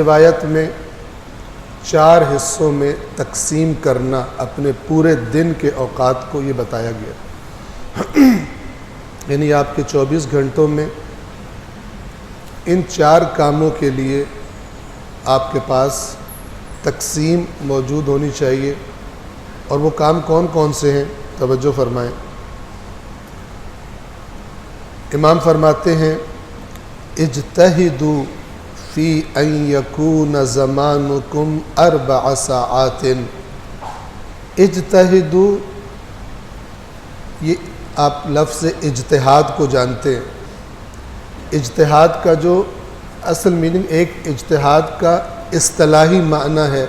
روایت میں 4 حصوں میں تقسیم کرنا اپنے پورے دن کے اوقات کو یہ بتایا گیا، یعنی آپ کے 24 گھنٹوں میں ان 4 کاموں کے لیے آپ کے پاس تقسیم موجود ہونی چاہیے۔ اور وہ کام کون کون سے ہیں؟ توجہ فرمائیں۔ امام فرماتے ہیں اجتہدوا فی ان یکون زمانکم 4 ساعات۔ اجتہدوا، یہ آپ لفظ اجتہاد کو جانتے ہیں۔ اجتہاد کا جو اصل میننگ، ایک اجتہاد کا اصطلاحی معنی ہے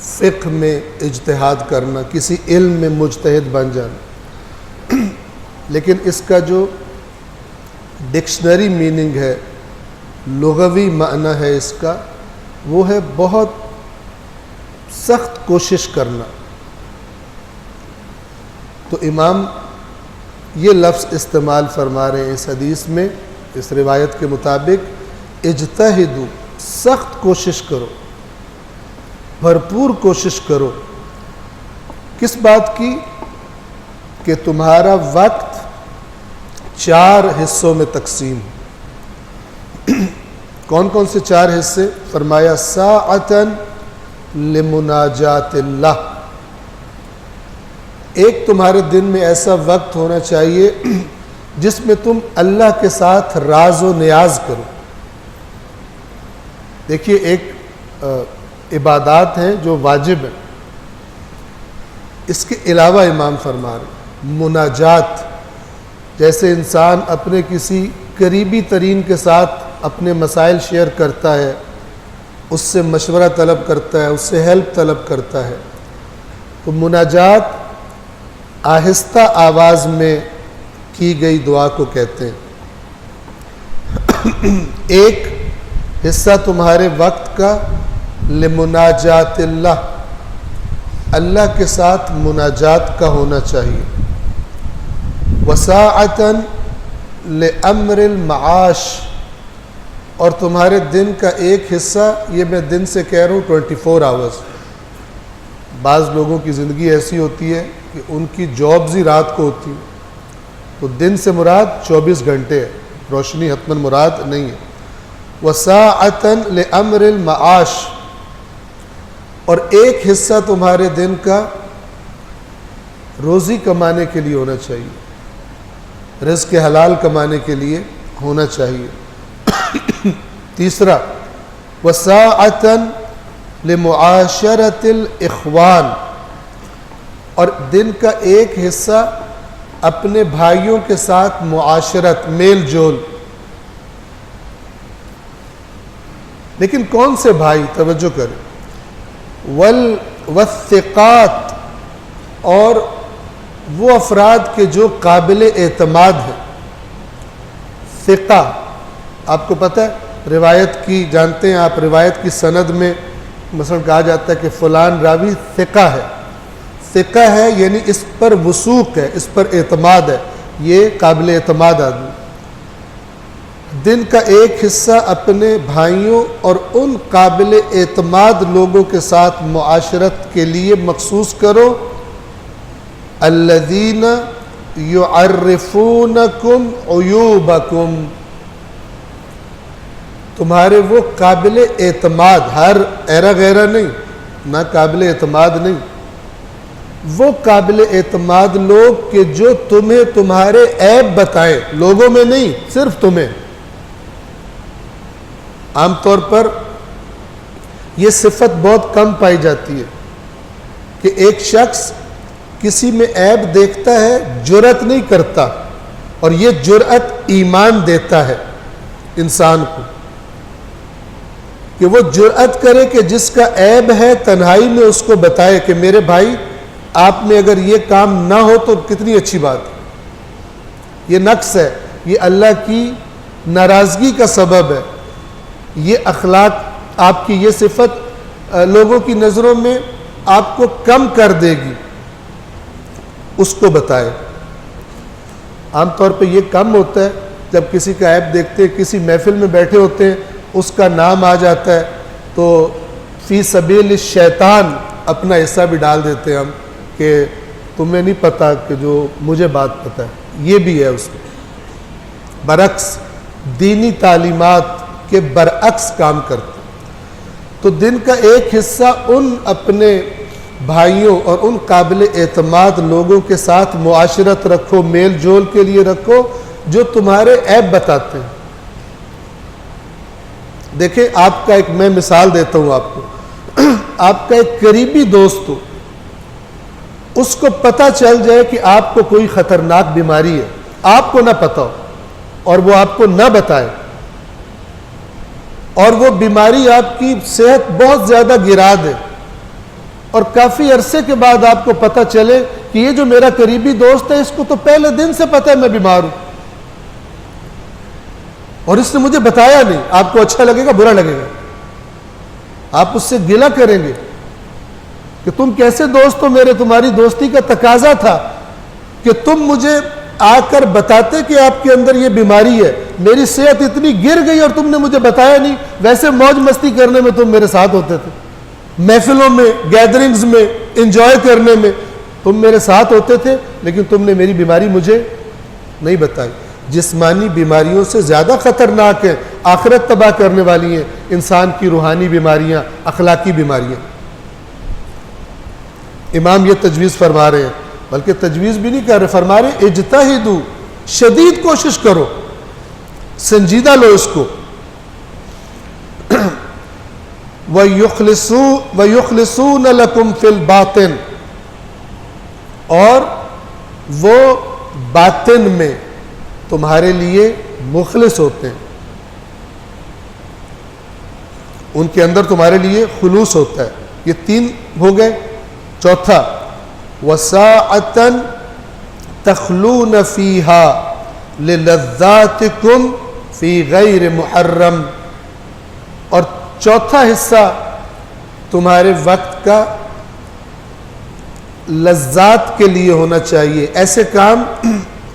فقہ میں اجتہاد کرنا، کسی علم میں مجتہد بن جانا، لیکن اس کا جو ڈکشنری میننگ ہے، لغوی معنی ہے اس کا، وہ ہے بہت سخت کوشش کرنا۔ تو امام یہ لفظ استعمال فرما رہے ہیں اس حدیث میں، اس روایت کے مطابق اجتہدوا، سخت کوشش کرو، بھرپور کوشش کرو۔ کس بات کی؟ کہ تمہارا وقت 4 حصوں میں تقسیم۔ کون کون سے 4 حصے؟ فرمایا ساعتن لمناجات اللہ۔ ایک تمہارے دن میں ایسا وقت ہونا چاہیے جس میں تم اللہ کے ساتھ راز و نیاز کرو۔ دیکھیے، ایک عبادات ہیں جو واجب ہیں، اس کے علاوہ امام فرما رہے مناجات، جیسے انسان اپنے کسی قریبی ترین کے ساتھ اپنے مسائل شیئر کرتا ہے، اس سے مشورہ طلب کرتا ہے، اس سے ہیلپ طلب کرتا ہے، تو مناجات آہستہ آواز میں کی گئی دعا کو کہتے ہیں۔ ایک حصہ تمہارے وقت کا لمناجات اللہ، اللہ کے ساتھ مناجات کا ہونا چاہیے۔ وساعتن لامر المعاش، اور تمہارے دن کا ایک حصہ، یہ میں دن سے کہہ رہا ہوں 24 آورز۔ بعض لوگوں کی زندگی ایسی ہوتی ہے کہ ان کی جابز ہی رات کو ہوتی ہیں، تو دن سے مراد 24 گھنٹے ہے، روشنی حتماً مراد نہیں ہے۔ وساعتن لامر المعاش، اور ایک حصہ تمہارے دن کا روزی کمانے کے لیے ہونا چاہیے، رزق حلال کمانے کے لیے ہونا چاہیے۔ تیسرا وساعتن لمعاشرت الاخوان، اور دن کا ایک حصہ اپنے بھائیوں کے ساتھ معاشرت، میل جول۔ لیکن کون سے بھائی؟ توجہ کریں۔ والثقات، اور وہ افراد کے جو قابل اعتماد ہیں۔ ثقہ، آپ کو پتہ ہے روایت کی، جانتے ہیں آپ، روایت کی سند میں مثلا کہا جاتا ہے کہ فلان راوی ثقہ ہے۔ ثقہ ہے یعنی اس پر وثوق ہے، اس پر اعتماد ہے، یہ قابل اعتماد آدمی۔ دن کا ایک حصہ اپنے بھائیوں اور ان قابل اعتماد لوگوں کے ساتھ معاشرت کے لیے مخصوص کرو، الذین یعرفونکم عیوبکم، تمہارے وہ قابل اعتماد، ہر ایرا غیرہ نہیں، نہ قابل اعتماد نہیں، وہ قابل اعتماد لوگ کہ جو تمہیں تمہارے عیب بتائیں، لوگوں میں نہیں، صرف تمہیں۔ عام طور پر یہ صفت بہت کم پائی جاتی ہے کہ ایک شخص کسی میں عیب دیکھتا ہے، جرأت نہیں کرتا، اور یہ جرأت ایمان دیتا ہے انسان کو، کہ وہ جرأت کرے کہ جس کا عیب ہے تنہائی میں اس کو بتائے کہ میرے بھائی آپ میں اگر یہ کام نہ ہو تو کتنی اچھی بات ہے، یہ نقص ہے، یہ اللہ کی ناراضگی کا سبب ہے، یہ اخلاق، آپ کی یہ صفت لوگوں کی نظروں میں آپ کو کم کر دے گی، اس کو بتائے۔ عام طور پہ یہ کم ہوتا ہے جب کسی کا عیب دیکھتے ہیں، کسی محفل میں بیٹھے ہوتے ہیں، اس کا نام آ جاتا ہے تو فی سبیل الشیطان اپنا حصہ بھی ڈال دیتے ہیں ہم کہ تمہیں نہیں پتہ کہ جو مجھے بات پتہ ہے. یہ بھی ہے اس میں برعکس دینی تعلیمات کے برعکس کام کرتے. تو دن کا ایک حصہ ان اپنے بھائیوں اور ان قابل اعتماد لوگوں کے ساتھ معاشرت رکھو، میل جول کے لیے رکھو جو تمہارے عیب بتاتے ہیں. دیکھیں آپ کا ایک میں مثال دیتا ہوں آپ کو. آپ کا ایک قریبی دوست ہو، اس کو پتہ چل جائے کہ آپ کو کوئی خطرناک بیماری ہے، آپ کو نہ پتہ ہو اور وہ آپ کو نہ بتائے، اور وہ بیماری آپ کی صحت بہت زیادہ گرا دے، اور کافی عرصے کے بعد آپ کو پتہ چلے کہ یہ جو میرا قریبی دوست ہے اس کو تو پہلے دن سے پتہ ہے میں بیمار ہوں اور اس نے مجھے بتایا نہیں. آپ کو اچھا لگے گا، برا لگے گا؟ آپ اس سے گلہ کریں گے کہ تم کیسے دوست ہو میرے، تمہاری دوستی کا تقاضا تھا کہ تم مجھے آ کر بتاتے کہ آپ کے اندر یہ بیماری ہے، میری صحت اتنی گر گئی اور تم نے مجھے بتایا نہیں. ویسے موج مستی کرنے میں تم میرے ساتھ ہوتے تھے، محفلوں میں، گیدرنگز میں، انجوائے کرنے میں تم میرے ساتھ ہوتے تھے، لیکن تم نے میری بیماری مجھے نہیں بتائی. جسمانی بیماریوں سے زیادہ خطرناک ہے، آخرت تباہ کرنے والی ہیں انسان کی روحانی بیماریاں، اخلاقی بیماریاں. امام یہ تجویز فرما رہے ہیں، بلکہ تجویز بھی نہیں کر رہے، فرما رہے اجتہدو، شدید کوشش کرو، سنجیدہ لو اس کو. وَيُخْلِصُونَ لَكُمْ فِي الْبَاطِنِ، اور وہ باطن میں تمہارے لیے مخلص ہوتے ہیں، ان کے اندر تمہارے لیے خلوص ہوتا ہے. یہ 3 ہو گئے. چوتھا وَسَاعَةً تَخْلُونَ فِيهَا لِلَذَّاتِكُمْ فِي غَيْرِ مُحَرَّمٍ، اور چوتھا حصہ تمہارے وقت کا لذات کے لیے ہونا چاہیے. ایسے کام،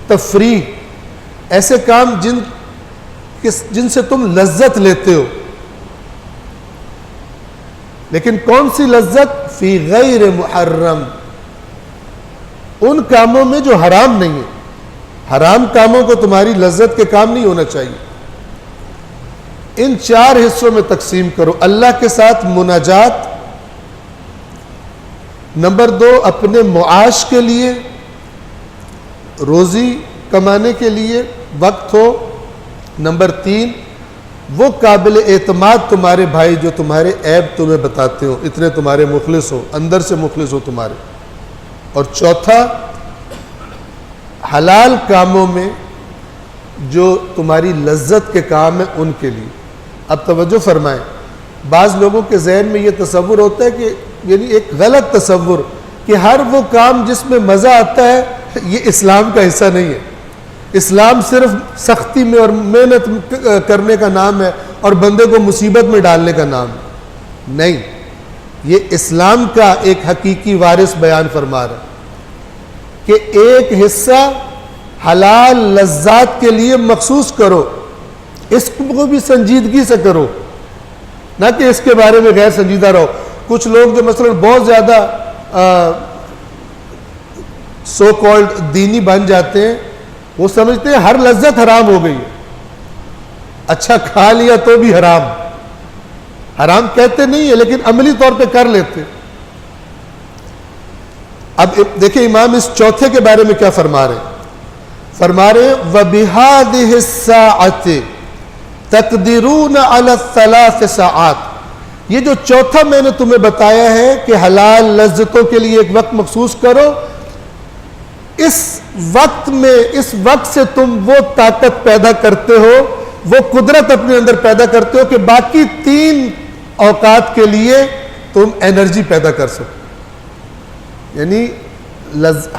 تفریح، ایسے کام جن سے تم لذت لیتے ہو. لیکن کون سی لذت؟ فی غیر محرم، ان کاموں میں جو حرام نہیں ہے. حرام کاموں کو تمہاری لذت کے کام نہیں ہونا چاہیے. ان 4 حصوں میں تقسیم کرو. اللہ کے ساتھ مناجات، نمبر 2 اپنے معاش کے لیے، روزی کمانے کے لیے وقت ہو. نمبر 3 وہ قابل اعتماد تمہارے بھائی جو تمہارے عیب تمہیں بتاتے ہو، اتنے تمہارے مخلص ہو، اندر سے مخلص ہو تمہارے. اور چوتھا حلال کاموں میں جو تمہاری لذت کے کام ہیں ان کے لیے. اب توجہ فرمائیں، بعض لوگوں کے ذہن میں یہ تصور ہوتا ہے کہ یعنی ایک غلط تصور کہ ہر وہ کام جس میں مزہ آتا ہے یہ اسلام کا حصہ نہیں ہے. اسلام صرف سختی میں اور محنت کرنے کا نام ہے اور بندے کو مصیبت میں ڈالنے کا نام ہے. نہیں، یہ اسلام کا ایک حقیقی وارث بیان فرما رہا ہے کہ ایک حصہ حلال لذات کے لیے مخصوص کرو، اس کو بھی سنجیدگی سے کرو، نہ کہ اس کے بارے میں غیر سنجیدہ رہو. کچھ لوگ جو مثلا بہت زیادہ سو کالڈ دینی بن جاتے ہیں، وہ سمجھتے ہیں ہر لذت حرام ہو گئی ہے. اچھا کھا لیا تو بھی حرام، حرام کہتے نہیں ہے لیکن عملی طور پہ کر لیتے. اب دیکھیں امام اس چوتھے کے بارے میں کیا فرما رہے ہیں. فرما رہے وَبِهَذِهِ السَّاعَةِ تَقْدِرُونَ عَلَى الثَّلَاثِ سَاعَاتٍ. یہ جو چوتھا میں نے تمہیں بتایا ہے کہ حلال لذتوں کے لیے ایک وقت مخصوص کرو، اس وقت میں، اس وقت سے تم وہ طاقت پیدا کرتے ہو، وہ قدرت اپنے اندر پیدا کرتے ہو کہ باقی 3 اوقات کے لیے تم انرجی پیدا کر سکو. یعنی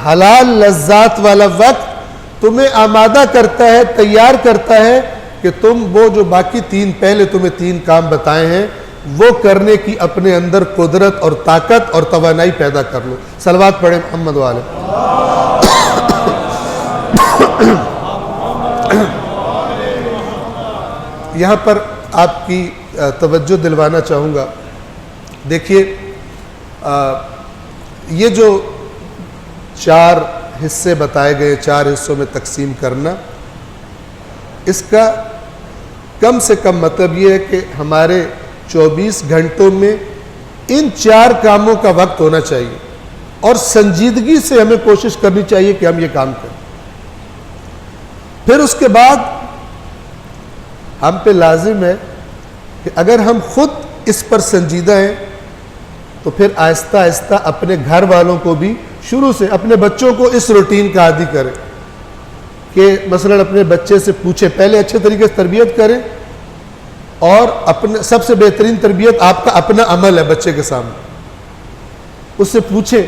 حلال لذات والا وقت تمہیں آمادہ کرتا ہے، تیار کرتا ہے کہ تم وہ جو باقی 3 پہلے تمہیں 3 کام بتائے ہیں وہ کرنے کی اپنے اندر قدرت اور طاقت اور توانائی پیدا کر لو. صلوات پڑھیں محمد والے. یہاں پر آپ کی توجہ دلوانا چاہوں گا. دیکھیے یہ جو 4 حصے بتائے گئے، 4 حصوں میں تقسیم کرنا، اس کا کم سے کم مطلب یہ ہے کہ ہمارے 24 گھنٹوں میں ان 4 کاموں کا وقت ہونا چاہیے اور سنجیدگی سے ہمیں کوشش کرنی چاہیے کہ ہم یہ کام کریں. پھر اس کے بعد ہم پہ لازم ہے کہ اگر ہم خود اس پر سنجیدہ ہیں تو پھر آہستہ آہستہ اپنے گھر والوں کو بھی شروع سے اپنے بچوں کو اس روٹین کا عادی کریں کہ مثلا اپنے بچے سے پوچھیں، پہلے اچھے طریقے سے تربیت کریں، اور اپنے سب سے بہترین تربیت آپ کا اپنا عمل ہے بچے کے سامنے. اس سے پوچھیں،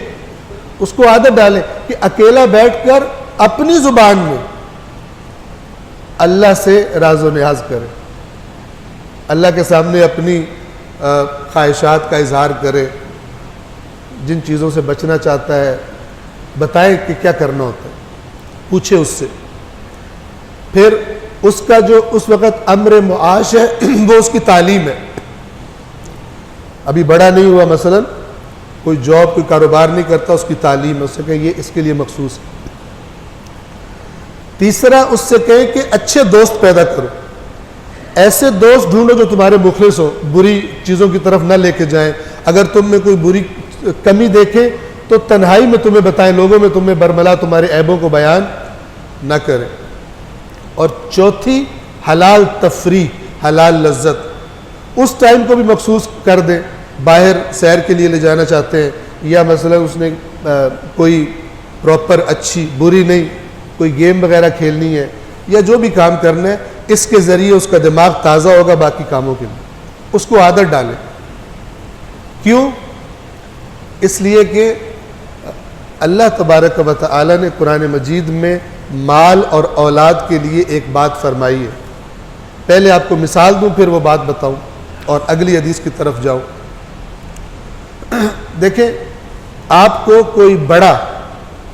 اس کو عادت ڈالیں کہ اکیلا بیٹھ کر اپنی زبان میں اللہ سے راز و نیاز کرے، اللہ کے سامنے اپنی خواہشات کا اظہار کرے، جن چیزوں سے بچنا چاہتا ہے بتائے کہ کیا کرنا ہوتا ہے، پوچھے اس سے. پھر اس کا جو اس وقت امر معاش ہے وہ اس کی تعلیم ہے. ابھی بڑا نہیں ہوا، مثلا کوئی جاب کوئی کاروبار نہیں کرتا، اس کی تعلیم ہے، اس سے کہیں یہ اس کے لیے مخصوص ہے. تیسرا اس سے کہیں کہ اچھے دوست پیدا کرو، ایسے دوست ڈھونڈو جو تمہارے مخلص ہو، بری چیزوں کی طرف نہ لے کے جائیں. اگر تم میں کوئی بری کمی دیکھیں تو تنہائی میں تمہیں بتائیں، لوگوں میں تمہیں برملا تمہارے عیبوں کو بیان نہ کریں. اور چوتھی حلال تفریح، حلال لذت، اس ٹائم کو بھی مخصوص کر دیں. باہر سیر کے لیے لے جانا چاہتے ہیں، یا مثلا اس نے کوئی پراپر اچھی بری نہیں کوئی گیم وغیرہ کھیلنی ہے یا جو بھی کام کرنا ہے، اس کے ذریعے اس کا دماغ تازہ ہوگا باقی کاموں کے لیے. اس کو عادت ڈالیں. کیوں؟ اس لیے کہ اللہ تبارک و تعالی نے قرآن مجید میں مال اور اولاد کے لیے ایک بات فرمائی ہے. پہلے آپ کو مثال دوں پھر وہ بات بتاؤں اور اگلی حدیث کی طرف جاؤں. دیکھیں، آپ کو کوئی بڑا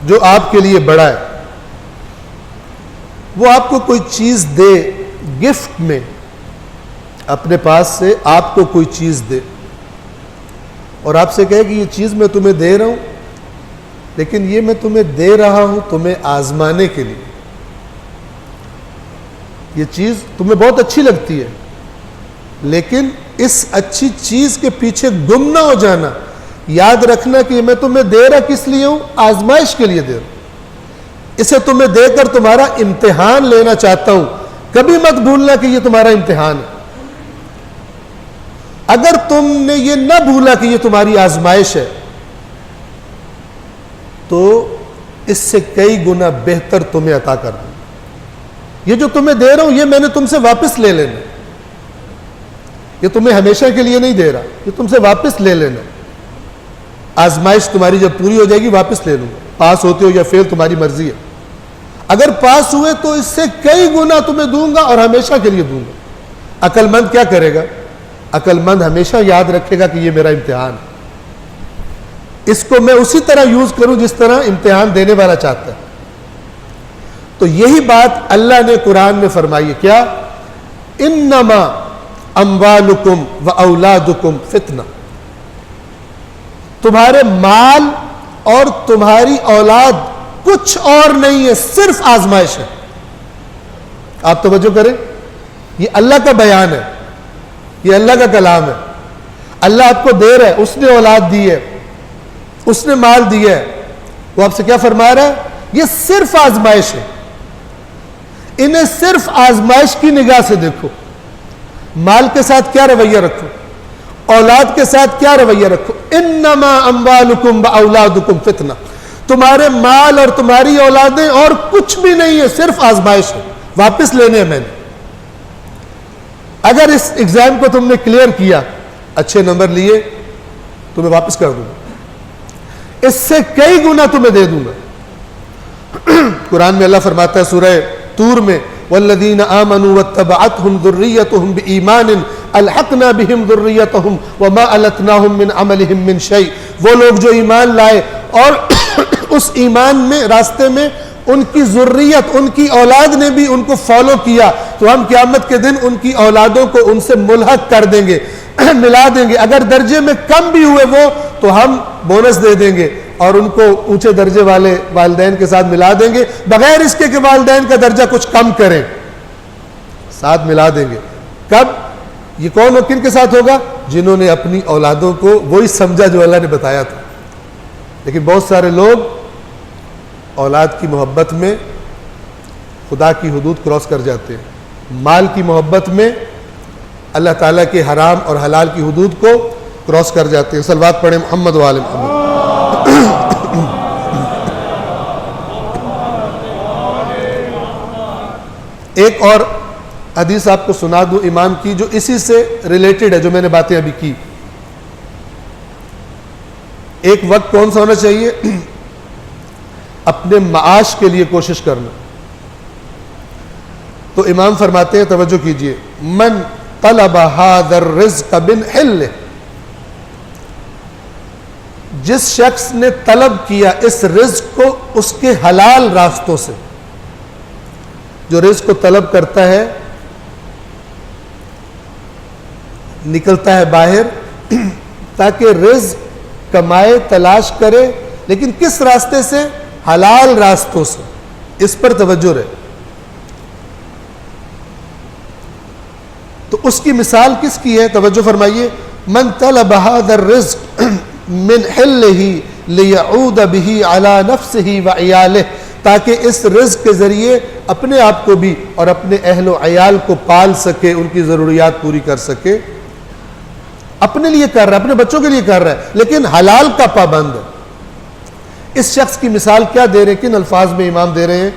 جو آپ کے لیے بڑا ہے وہ آپ کو کوئی چیز دے گفٹ میں، اپنے پاس سے آپ کو کوئی چیز دے اور آپ سے کہے کہ یہ چیز میں تمہیں دے رہا ہوں، لیکن یہ میں تمہیں دے رہا ہوں تمہیں آزمانے کے لیے. یہ چیز تمہیں بہت اچھی لگتی ہے، لیکن اس اچھی چیز کے پیچھے گم نہ ہو جانا. یاد رکھنا کہ میں تمہیں دے رہا کس لیے ہوں؟ آزمائش کے لیے دے رہا ہوں. اسے تمہیں دے کر تمہارا امتحان لینا چاہتا ہوں. کبھی مت بھولنا کہ یہ تمہارا امتحان ہے. اگر تم نے یہ نہ بھولا کہ یہ تمہاری آزمائش ہے تو اس سے کئی گنا بہتر تمہیں عطا کر دوں. یہ جو تمہیں دے رہا ہوں یہ میں نے تم سے واپس لے لینا. یہ تمہیں ہمیشہ کے لیے نہیں دے رہا، یہ تم سے واپس لے لینا. آزمائش تمہاری جب پوری ہو جائے گی واپس لے لوں گا. پاس ہوتے ہو یا فیل تمہاری مرضی ہے. اگر پاس ہوئے تو اس سے کئی گنا تمہیں دوں گا اور ہمیشہ کے لیے دوں گا. عقل مند کیا کرے گا؟ عقل مند ہمیشہ یاد رکھے گا کہ یہ میرا امتحان ہے، اس کو میں اسی طرح یوز کروں جس طرح امتحان دینے والا چاہتا ہے. تو یہی بات اللہ نے قرآن میں فرمائی ہے. کیا؟ انما اموالکم و اولادکم فتنہ. تمہارے مال اور تمہاری اولاد کچھ اور نہیں ہے، صرف آزمائش ہے. آپ توجہ کریں، یہ اللہ کا بیان ہے، یہ اللہ کا کلام ہے. اللہ آپ کو دے رہا ہے، اس نے اولاد دی ہے، اس نے مال دیا ہے. وہ آپ سے کیا فرما رہا ہے؟ یہ صرف آزمائش ہے. انہیں صرف آزمائش کی نگاہ سے دیکھو. مال کے ساتھ کیا رویہ رکھو، اولاد کے ساتھ کیا رویہ رکھو. انما اموالکم و اولادکم فتنہ. تمہارے مال اور تمہاری اولادیں اور کچھ بھی نہیں ہے، صرف آزمائش ہے. واپس لینے ہیں میں نے. اگر اس ایگزام کو تم نے کلیئر کیا، اچھے نمبر لیے، تمہیں واپس کر دوں گا، اس سے کئی گنا تمہیں دے دوں گا. قرآن میں اللہ فرماتا ہے سورہ طور میں، والذین آمنوا واتبعتهم ذریتهم بایمان الحقنا بهم ذریتهم وما التناهم من عملهم من شیء. وہ لوگ جو ایمان لائے اور اس ایمان میں راستے میں ان کی ذریت، ان کی اولاد نے بھی ان کو فالو کیا، تو ہم قیامت کے دن ان کی اولادوں کو ان سے ملحق کر دیں گے، ملا دیں گے۔ اگر درجے میں کم بھی ہوئے وہ تو ہم بونس دے دیں گے اور ان کو اونچے درجے والے والدین کے ساتھ ملا دیں گے، بغیر اس کے کہ والدین کا درجہ کچھ کم کریں، ساتھ ملا دیں گے۔ کب؟ یہ کون اور کن کے ساتھ ہوگا؟ جنہوں نے اپنی اولادوں کو وہی سمجھا جو اللہ نے بتایا تھا۔ لیکن بہت سارے لوگ اولاد کی محبت میں خدا کی حدود کراس کر جاتے ہیں، مال کی محبت میں اللہ تعالیٰ کے حرام اور حلال کی حدود کو کراس کر جاتے ہیں۔ صلوات پڑھیں محمد و آل محمد۔ ایک اور حدیث آپ کو سنا دوں امام کی، جو اسی سے ریلیٹڈ ہے، جو میں نے باتیں ابھی کی۔ ایک وقت کون سا ہونا چاہیے؟ اپنے معاش کے لیے کوشش کرنا۔ تو امام فرماتے ہیں، توجہ کیجئے، من طلب هذا الرزق من حلہ، جس شخص نے طلب کیا اس رزق کو اس کے حلال راستوں سے، جو رزق کو طلب کرتا ہے نکلتا ہے باہر تاکہ رزق کمائے، تلاش کرے، لیکن کس راستے سے؟ حلال راستوں سے۔ اس پر توجہ رہے۔ تو اس کی مثال کس کی ہے؟ توجہ فرمائیے، من طلب هذا الرزق من حلہ لیعود به على نفسه وعیالہ، تاکہ اس رزق کے ذریعے اپنے آپ کو بھی اور اپنے اہل و عیال کو پال سکے، ان کی ضروریات پوری کر سکے۔ اپنے لیے کر رہا ہے، اپنے بچوں کے لیے کر رہا ہے، لیکن حلال کا پابند ہے۔ اس شخص کی مثال کیا دے رہے ہیں؟ کن الفاظ میں امام دے رہے ہیں؟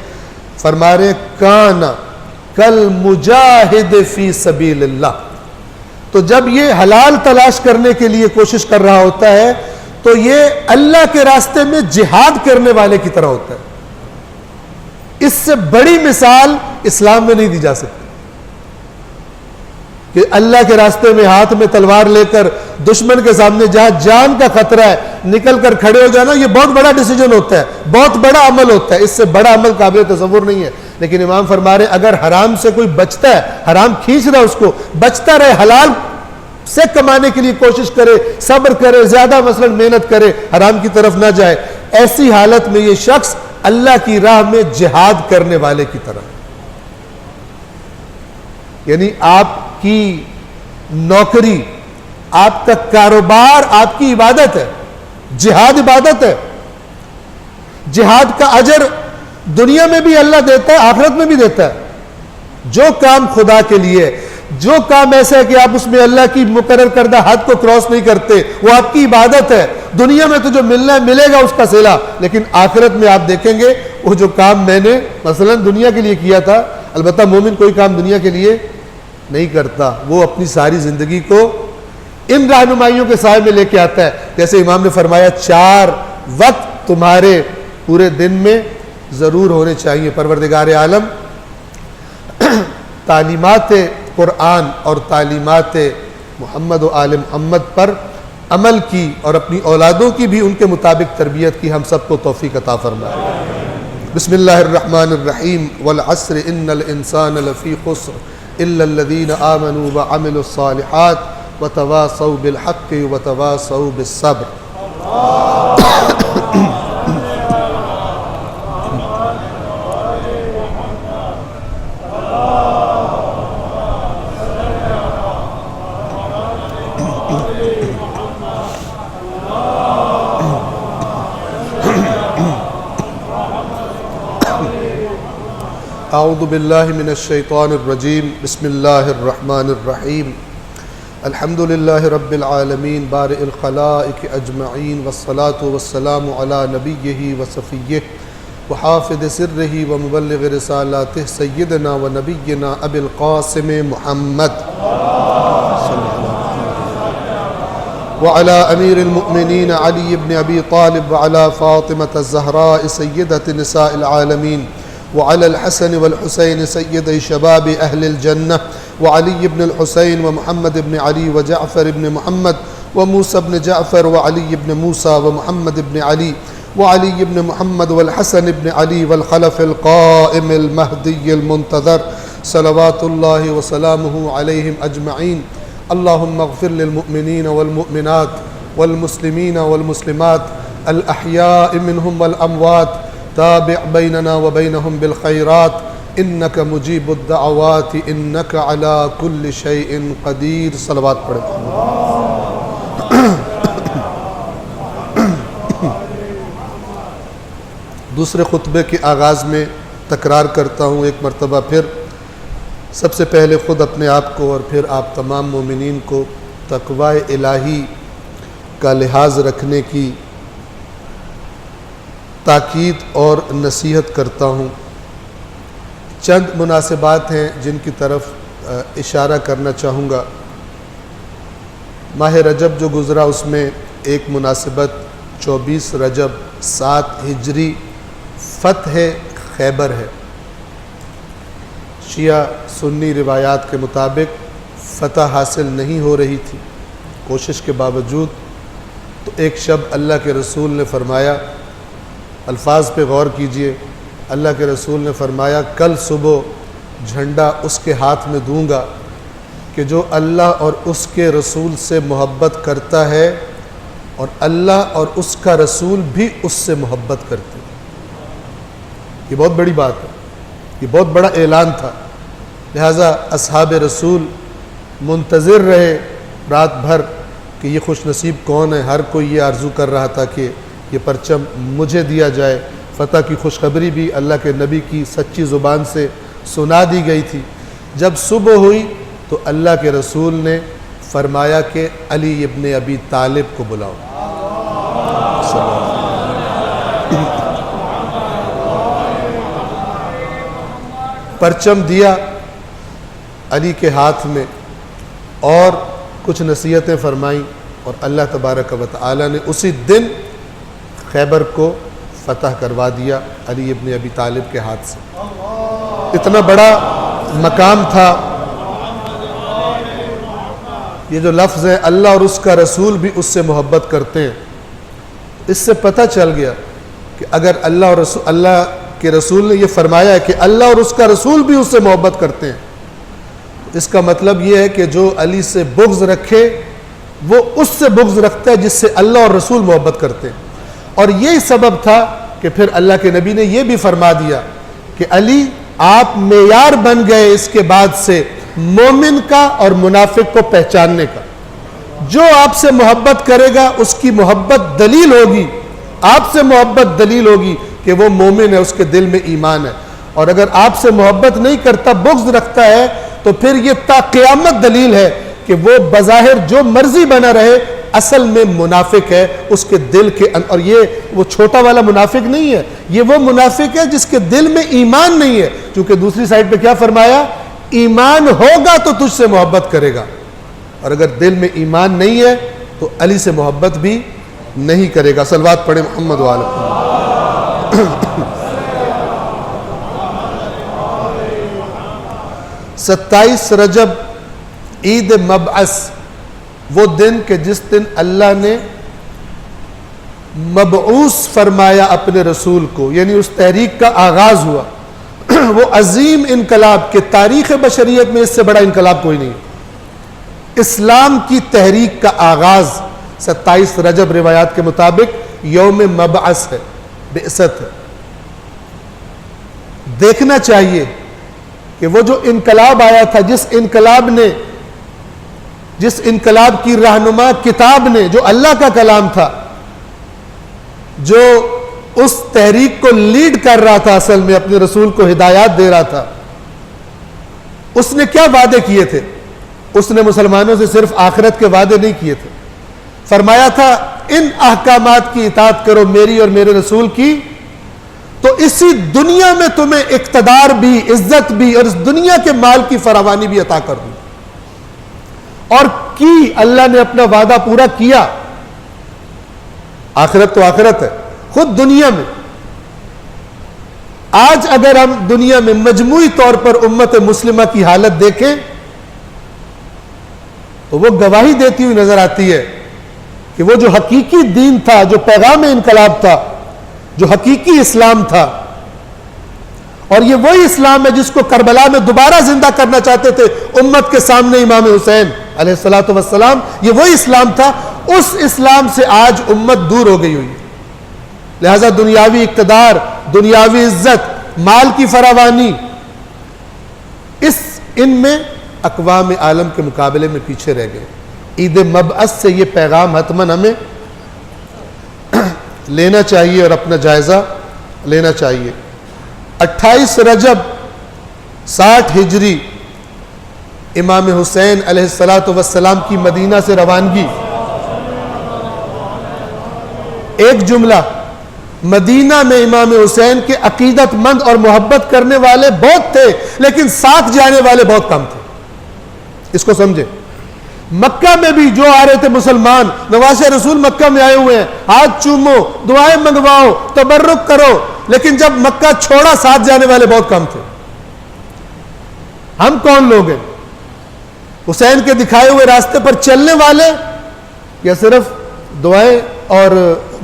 فرما رہے ہیں کانا کالمجاہد فی سبیل اللہ۔ تو جب یہ حلال تلاش کرنے کے لیے کوشش کر رہا ہوتا ہے تو یہ اللہ کے راستے میں جہاد کرنے والے کی طرح ہوتا ہے۔ اس سے بڑی مثال اسلام میں نہیں دی جا سکتی کہ اللہ کے راستے میں ہاتھ میں تلوار لے کر دشمن کے سامنے جہاں جان کا خطرہ ہے نکل کر کھڑے ہو جانا، یہ بہت بڑا ڈیسیجن ہوتا ہے، بہت بڑا عمل ہوتا ہے، اس سے بڑا عمل قابل تصور نہیں ہے۔ لیکن امام فرما رہے اگر حرام سے کوئی بچتا ہے، حرام کھینچ رہا ہے اس کو، بچتا رہے، حلال سے کمانے کے لیے کوشش کرے، صبر کرے، زیادہ مثلا محنت کرے، حرام کی طرف نہ جائے، ایسی حالت میں یہ شخص اللہ کی راہ میں جہاد کرنے والے کی طرح۔ یعنی آپ کی نوکری، آپ کا کاروبار آپ کی عبادت ہے، جہاد عبادت ہے۔ جہاد کا اجر دنیا میں بھی اللہ دیتا ہے، آخرت میں بھی دیتا ہے۔ جو کام خدا کے لیے، جو کام ایسا ہے کہ آپ اس میں اللہ کی مقرر کردہ حد کو کراس نہیں کرتے، وہ آپ کی عبادت ہے۔ دنیا میں تو جو ملنا ہے ملے گا اس کا صلہ، لیکن آخرت میں آپ دیکھیں گے وہ جو کام میں نے مثلا دنیا کے لیے کیا تھا، البتہ مومن کوئی کام دنیا کے لیے نہیں کرتا، وہ اپنی ساری زندگی کو ان رہنمائیوں کے سائے میں لے کے آتا ہے۔ جیسے امام نے فرمایا 4 وقت تمہارے پورے دن میں ضرور ہونے چاہیے۔ پروردگار عالم تعلیمات قرآن اور تعلیمات محمد و آل محمد پر عمل کی اور اپنی اولادوں کی بھی ان کے مطابق تربیت کی ہم سب کو توفیق عطا فرمائے۔ بسم اللہ الرحمن الرحیم والعصر ان الانسان لفی خسر الا الذین آمنوا وعملوا الصالحات وتواصوا بالحق وتواصوا بالصبر۔ اعوذ باللہ من الشیطان الرجیم بسم اللہ الرحمن الرحیم الحمد للہ رب العالمین بارئ الخلائق اجمعین والصلاة والسلام علی نبیہ وصفیہ وحافظ سرہ ومبلغ رسالاتہ سیدنا ونبینا ابی القاسم محمد وعلى امیر المؤمنین علی بن ابی طالب وعلى فاطمة الزہراء سیدۃ نساء العالمین وعلى الحسن والحسين سيد شباب أهل الجنة وعلي بن الحسين ومحمد بن علي وجعفر بن محمد وموسى بن جعفر وعلي بن موسى ومحمد بن علي وعلي بن محمد والحسن بن علي والخلف القائم المهدي المنتظر صلوات الله وسلامه عليهم أجمعين. اللهم اغفر للمؤمنين والمؤمنات والمسلمين والمسلمات الأحياء منهم والأموات. تابع بيننا وبينهم بالخيرات إنك مجيب الدعوات إنك على كل شيء قدير. صلوات پڑھیں. دوسرے خطبے کے آغاز میں تکرار کرتا ہوں ایک مرتبہ پھر، سب سے پہلے خود اپنے آپ کو اور پھر آپ تمام مومنین کو تقوی الہی کا لحاظ رکھنے کی تاکید اور نصیحت کرتا ہوں. چند مناسبات ہیں جن کی طرف اشارہ کرنا چاہوں گا. ماہ رجب جو گزرا اس میں ایک مناسبت 24 رجب 7 ہجری فتح خیبر ہے. شیعہ سنی روایات کے مطابق فتح حاصل نہیں ہو رہی تھی، کوشش کے باوجود. تو ایک شب اللہ کے رسول نے فرمایا، الفاظ پہ غور کیجئے، اللہ کے رسول نے فرمایا کل صبح جھنڈا اس کے ہاتھ میں دوں گا کہ جو اللہ اور اس کے رسول سے محبت کرتا ہے اور اللہ اور اس کا رسول بھی اس سے محبت کرتے ہیں. یہ بہت بڑی بات ہے، یہ بہت بڑا اعلان تھا. لہٰذا اصحاب رسول منتظر رہے رات بھر کہ یہ خوش نصیب کون ہے. ہر کوئی یہ آرزو کر رہا تھا کہ یہ پرچم مجھے دیا جائے. فتح کی خوشخبری بھی اللہ کے نبی کی سچی زبان سے سنا دی گئی تھی. جب صبح ہوئی تو اللہ کے رسول نے فرمایا کہ علی ابن ابی طالب کو بلاؤ. پرچم دیا علی کے ہاتھ میں اور کچھ نصیحتیں فرمائیں اور اللہ تبارک و تعالی نے اسی دن خیبر کو فتح کروا دیا علی ابن ابی طالب کے ہاتھ سے. اتنا بڑا مقام تھا. یہ جو لفظ ہے اللہ اور اس کا رسول بھی اس سے محبت کرتے ہیں، اس سے پتہ چل گیا کہ اگر اللہ کے رسول نے یہ فرمایا ہے کہ اللہ اور اس کا رسول بھی اس سے محبت کرتے ہیں، اس کا مطلب یہ ہے کہ جو علی سے بغض رکھے وہ اس سے بغض رکھتا ہے جس سے اللہ اور رسول محبت کرتے ہیں. اور یہی سبب تھا کہ پھر اللہ کے نبی نے یہ بھی فرما دیا کہ علی آپ معیار بن گئے اس کے بعد سے مومن کا اور منافق کو پہچاننے کا. جو آپ سے محبت کرے گا اس کی محبت دلیل ہوگی، آپ سے محبت دلیل ہوگی کہ وہ مومن ہے، اس کے دل میں ایمان ہے. اور اگر آپ سے محبت نہیں کرتا، بغض رکھتا ہے، تو پھر یہ تا قیامت دلیل ہے کہ وہ بظاہر جو مرضی بنا رہے اصل میں منافق ہے اس کے دل کے. اور یہ وہ چھوٹا والا منافق نہیں ہے، یہ وہ منافق ہے جس کے دل میں ایمان نہیں ہے. چونکہ دوسری سائڈ پہ کیا فرمایا؟ ایمان ہوگا تو تجھ سے محبت کرے گا، اور اگر دل میں ایمان نہیں ہے تو علی سے محبت بھی نہیں کرے گا. صلوات پڑھیں محمد وعلی محمد. 27 رجب عید مبعث، وہ دن کہ جس دن اللہ نے مبعوث فرمایا اپنے رسول کو، یعنی اس تحریک کا آغاز ہوا. وہ عظیم انقلاب کہ تاریخ بشریت میں اس سے بڑا انقلاب کوئی نہیں. اسلام کی تحریک کا آغاز 27 رجب روایات کے مطابق یوم مبعث ہے، بعثت ہے. دیکھنا چاہیے کہ وہ جو انقلاب آیا تھا، جس انقلاب کی رہنما کتاب نے، جو اللہ کا کلام تھا، جو اس تحریک کو لیڈ کر رہا تھا، اصل میں اپنے رسول کو ہدایات دے رہا تھا، اس نے کیا وعدے کیے تھے؟ اس نے مسلمانوں سے صرف آخرت کے وعدے نہیں کیے تھے. فرمایا تھا ان احکامات کی اطاعت کرو میری اور میرے رسول کی، تو اسی دنیا میں تمہیں اقتدار بھی، عزت بھی، اور اس دنیا کے مال کی فراوانی بھی عطا کر دوں. اور کی اللہ نے اپنا وعدہ پورا کیا. آخرت تو آخرت ہے، خود دنیا میں. آج اگر ہم دنیا میں مجموعی طور پر امت مسلمہ کی حالت دیکھیں تو وہ گواہی دیتی ہوئی نظر آتی ہے کہ وہ جو حقیقی دین تھا، جو پیغام انقلاب تھا، جو حقیقی اسلام تھا، اور یہ وہی اسلام ہے جس کو کربلا میں دوبارہ زندہ کرنا چاہتے تھے امت کے سامنے امام حسین علیہ الصلوۃ والسلام. یہ وہی اسلام تھا. اس اسلام سے آج امت دور ہو گئی ہوئی ہے. لہذا دنیاوی اقتدار، دنیاوی عزت، مال کی فراوانی، ان میں اقوام عالم کے مقابلے میں پیچھے رہ گئے. عید مبعث سے یہ پیغام حتماً ہمیں لینا چاہیے اور اپنا جائزہ لینا چاہیے. 28 رجب 60 ہجری امام حسین علیہ الصلوۃ والسلام کی مدینہ سے روانگی. ایک جملہ، مدینہ میں امام حسین کے عقیدت مند اور محبت کرنے والے بہت تھے، لیکن ساتھ جانے والے بہت کم تھے. اس کو سمجھے. مکہ میں بھی جو آ رہے تھے مسلمان، نواز رسول مکہ میں آئے ہوئے ہیں، ہاتھ چومو، دعائیں منگواؤ، تبرک کرو، لیکن جب مکہ چھوڑا ساتھ جانے والے بہت کم تھے. ہم کون لوگ ہیں؟ حسین کے دکھائے ہوئے راستے پر چلنے والے، یا صرف دعائیں اور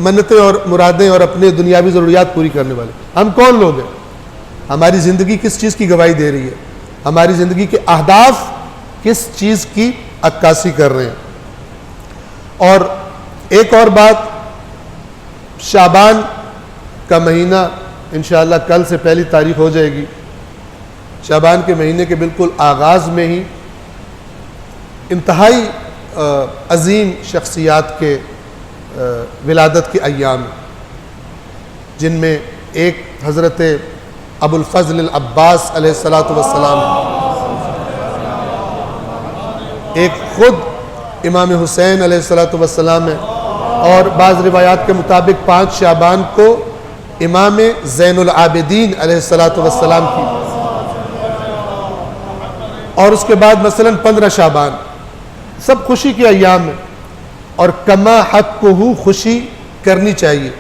منتیں اور مرادیں اور اپنے دنیاوی ضروریات پوری کرنے والے؟ ہم کون لوگ ہیں؟ ہماری زندگی کس چیز کی گواہی دے رہی ہے؟ ہماری زندگی کے اہداف کس چیز کی عکاسی کر رہے ہیں؟ اور ایک اور بات، شعبان کا مہینہ انشاءاللہ کل سے پہلی تاریخ ہو جائے گی. شعبان کے مہینے کے بالکل آغاز میں ہی انتہائی عظیم شخصیات کے ولادت کے ایام، جن میں ایک حضرت ابو الفضل العباس علیہ الصلوۃ والسلام، ایک خود امام حسین علیہ الصلوۃ والسلام ہے، اور بعض روایات کے مطابق 5 شعبان کو امام زین العابدین علیہ الصلوۃ والسلام کی، اور اس کے بعد مثلا 15 شعبان. سب خوشی کے ایام ہیں، اور کما حق کو خوشی کرنی چاہیے،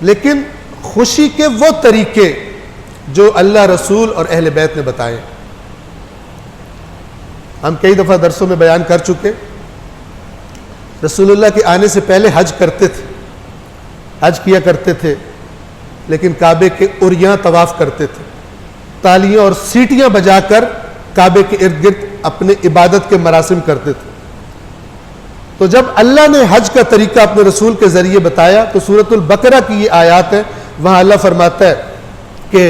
لیکن خوشی کے وہ طریقے جو اللہ رسول اور اہل بیت نے بتائے. ہم کئی دفعہ درسوں میں بیان کر چکے، رسول اللہ کے آنے سے پہلے حج کرتے تھے، حج کیا کرتے تھے، لیکن کعبے کے عریاں طواف کرتے تھے، تالیاں اور سیٹیاں بجا کر کعبے کے ارد گرد اپنے عبادت کے مراسم کرتے تھے. تو جب اللہ نے حج کا طریقہ اپنے رسول کے ذریعے بتایا تو سورۃ البقرہ کی یہ آیات ہیں، وہاں اللہ فرماتا ہے کہ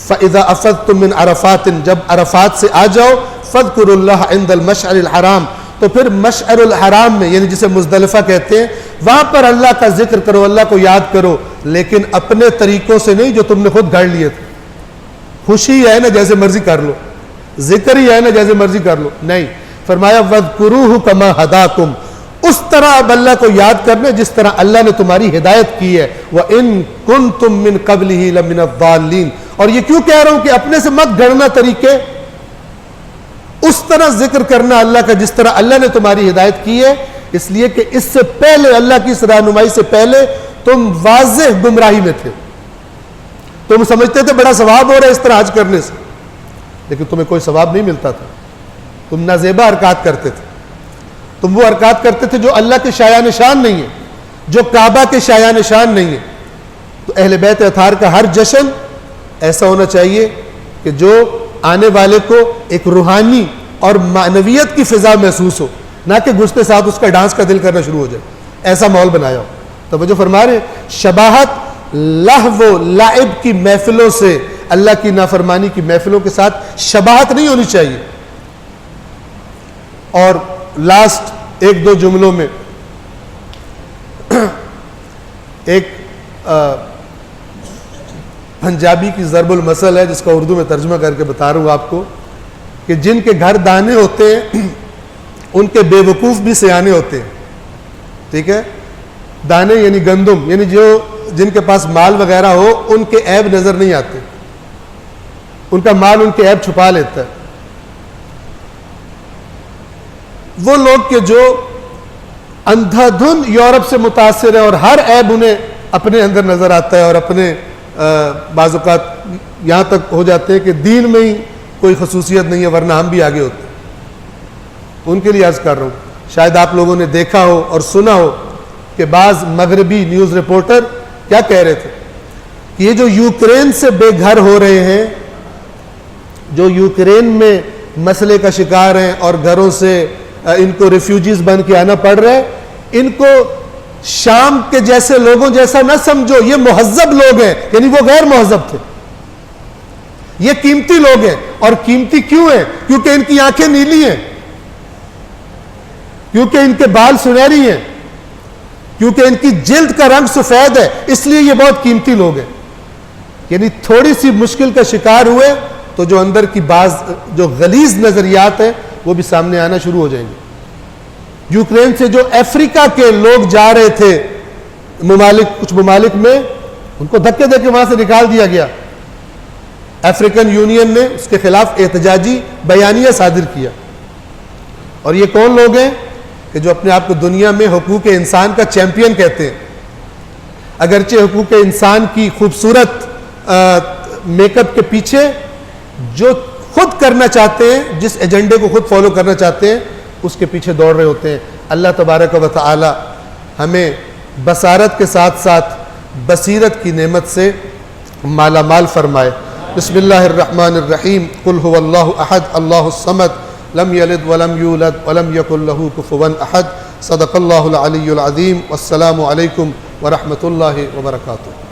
فَإِذَا أَفَضْتُم مِّنْ عَرَفَاتٍ، جب عرفات سے آ جاؤ، فَاذْكُرُوا اللَّهَ عِندَ الْمَشْعَرِ الْحَرَامِ، تو پھر مشعر الحرام میں، یعنی جسے مزدلفہ کہتے ہیں، وہاں پر اللہ کا ذکر کرو، اللہ کو یاد کرو، لیکن اپنے طریقوں سے نہیں جو تم نے خود گھڑ لیے تھے. خوشی ہے نا جیسے مرضی کر لو، ذکر ہی ہے نا جیسے مرضی کر لو، نہیں. فرمایا وَاذْكُرُوهُ كَمَا هَدَاكُمْ، اس طرح اب اللہ کو یاد کرنے جس طرح اللہ نے تمہاری ہدایت کی ہے. وَإِن كُنتُم مِّن قَبْلِهِ لَمِنَ الضَّالِّينَ. اور یہ کیوں کہہ رہا ہوں کہ اپنے سے مت گھڑنا طریقے، اس طرح ذکر کرنا اللہ کا جس طرح اللہ نے تمہاری ہدایت کی ہے، اس لیے کہ اس سے پہلے، اللہ کی اس رہنمائی سے پہلے تم واضح گمراہی میں تھے. تم سمجھتے تھے بڑا ثواب ہو رہا ہے اس طرح حج کرنے سے، لیکن تمہیں کوئی ثواب نہیں ملتا تھا. تم نازیبا حرکات کرتے تھے، تم وہ حرکات کرتے تھے جو اللہ کے شایع نشان نہیں ہے، جو کعبہ کے شایع نشان نہیں ہے. تو اہل بیت اطہار کا ہر جشن ایسا ہونا چاہیے کہ جو آنے والے کو ایک روحانی اور معنویت کی فضا محسوس ہو، نہ کہ گھستے ساتھ اس کا ڈانس کا دل کرنا شروع ہو جائے. ایسا ماحول بنایا ہو. توجہ فرما رہے ہیں، شباہت لہو و لعب کی محفلوں سے، اللہ کی نافرمانی کی محفلوں کے ساتھ شباہت نہیں ہونی چاہیے. اور لاسٹ 1-2 جملوں میں ایک پنجابی کی ضرب المثل ہے جس کا اردو میں ترجمہ کر کے بتا رہا ہوں آپ کو، کہ جن کے گھر دانے ہوتے ہیں ان کے بے وقوف بھی سیانے ہوتے ہیں. ٹھیک ہے، دانے یعنی گندم، یعنی جن کے پاس مال وغیرہ ہو ان کے عیب نظر نہیں آتے، ان کا مال ان کے عیب چھپا لیتا ہے. وہ لوگ کہ جو اندھا دھن یورپ سے متاثر ہیں اور ہر عیب انہیں اپنے اندر نظر آتا ہے، اور اپنے بعض اوقات یہاں تک ہو جاتے ہیں کہ دین میں ہی کوئی خصوصیت نہیں ہے ورنہ ہم بھی آگے ہوتے ہیں. ان کے لیے عرض کر رہا ہوں، شاید آپ لوگوں نے دیکھا ہو اور سنا ہو کہ بعض مغربی نیوز رپورٹر کیا کہہ رہے تھے کہ یہ جو یوکرین سے بے گھر ہو رہے ہیں، جو یوکرین میں مسئلے کا شکار ہیں اور گھروں سے ان کو ریفیوجیز بن کے آنا پڑ رہا ہے، ان کو شام کے جیسے لوگوں جیسا نہ سمجھو، یہ مہذب لوگ ہیں، یعنی وہ غیر مہذب تھے، یہ قیمتی لوگ ہیں۔ اور قیمتی کیوں ہیں؟ کیونکہ ان کی آنکھیں نیلی ہیں، کیونکہ ان کے بال سنہری ہیں، کیونکہ ان کی جلد کا رنگ سفید ہے، اس لیے یہ بہت قیمتی لوگ ہیں۔ یعنی تھوڑی سی مشکل کا شکار ہوئے تو جو اندر کی بعض جو غلیظ نظریات ہیں وہ بھی سامنے آنا شروع ہو جائیں گے۔ یوکرین سے جو افریقہ کے لوگ جا رہے تھے کچھ ممالک میں، ان کو دھکے دے کے وہاں سے نکال دیا گیا۔ افریقن یونین نے اس کے خلاف احتجاجی بیانیہ صادر کیا۔ اور یہ کون لوگ ہیں کہ جو اپنے آپ کو دنیا میں حقوق انسان کا چیمپئن کہتے ہیں؟ اگرچہ حقوق انسان کی خوبصورت میک اپ کے پیچھے جو خود کرنا چاہتے ہیں، جس ایجنڈے کو خود فالو کرنا چاہتے ہیں، اس کے پیچھے دوڑ رہے ہوتے ہیں۔ اللہ تبارک و تعالی ہمیں بصارت کے ساتھ ساتھ بصیرت کی نعمت سے مالا مال فرمائے۔ بسم اللہ الرحمن الرحیم، قل هو اللہ احد اللہ الصمد لم یلد ولم یولد ولم یکن له کفوا احد۔ صدق اللہ العلی العظیم۔ والسلام علیکم ورحمۃ اللہ وبرکاتہ۔